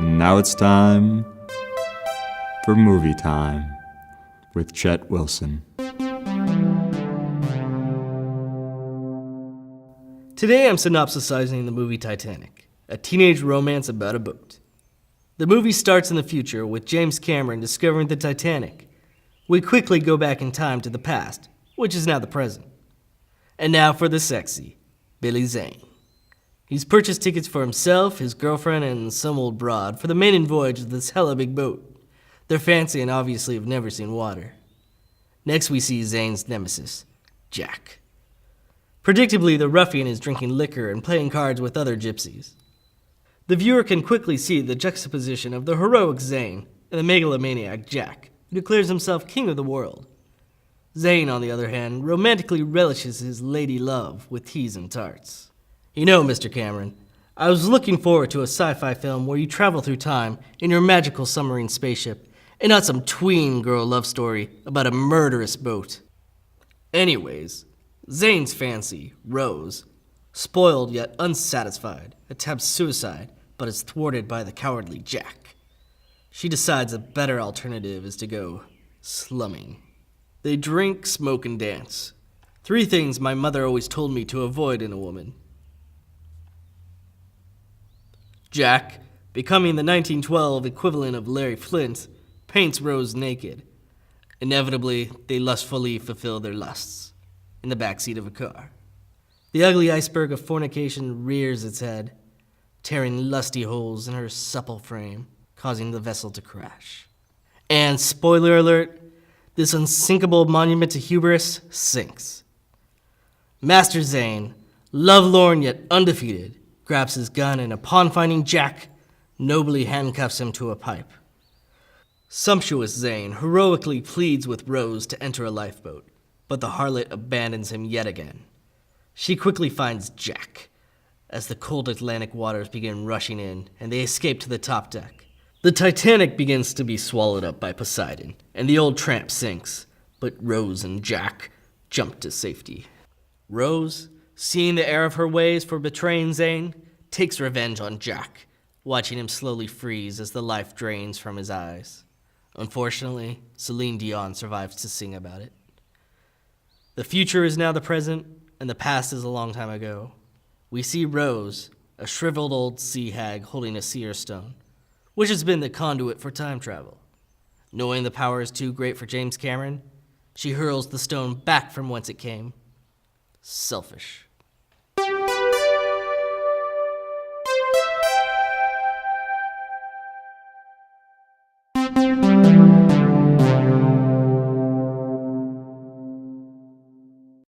Now it's time for movie time with Chet Wilson. Today I'm synopsizing the movie Titanic, a teenage romance about a boat. The movie starts in the future with James Cameron discovering the Titanic. We quickly go back in time to the past, which is now the present. And now for the sexy, Billy Zane. He's purchased tickets for himself, his girlfriend, and some old broad for the maiden voyage of this hella big boat. They're fancy and obviously have never seen water. Next we see Zane's nemesis, Jack. Predictably, the ruffian is drinking liquor and playing cards with other gypsies. The viewer can quickly see the juxtaposition of the heroic Zane and the megalomaniac Jack, who declares himself king of the world. Zane, on the other hand, romantically relishes his lady love with teas and tarts. You know, Mr. Cameron, I was looking forward to a sci-fi film where you travel through time in your magical submarine spaceship, and not some tween girl love story about a murderous boat. Anyways, Zane's fancy, Rose, spoiled yet unsatisfied, attempts suicide, but is thwarted by the cowardly Jack. She decides a better alternative is to go slumming. They drink, smoke, and dance. 3 things my mother always told me to avoid in a woman. Jack, becoming the 1912 equivalent of Larry Flint, paints Rose naked. Inevitably, they lustfully fulfill their lusts in the backseat of a car. The ugly iceberg of fornication rears its head, tearing lusty holes in her supple frame, causing the vessel to crash. And, spoiler alert, this unsinkable monument to hubris sinks. Master Zane, lovelorn yet undefeated, grabs his gun and upon finding Jack, nobly handcuffs him to a pipe. Sumptuous Zane heroically pleads with Rose to enter a lifeboat, but the harlot abandons him yet again. She quickly finds Jack, as the cold Atlantic waters begin rushing in and they escape to the top deck. The Titanic begins to be swallowed up by Poseidon, and the old tramp sinks, but Rose and Jack jump to safety. Rose, seeing the error of her ways for betraying Zane, takes revenge on Jack, watching him slowly freeze as the life drains from his eyes. Unfortunately, Celine Dion survives to sing about it. The future is now the present, and the past is a long time ago. We see Rose, a shriveled old sea hag holding a seer stone, which has been the conduit for time travel. Knowing the power is too great for James Cameron, she hurls the stone back from whence it came. Selfish.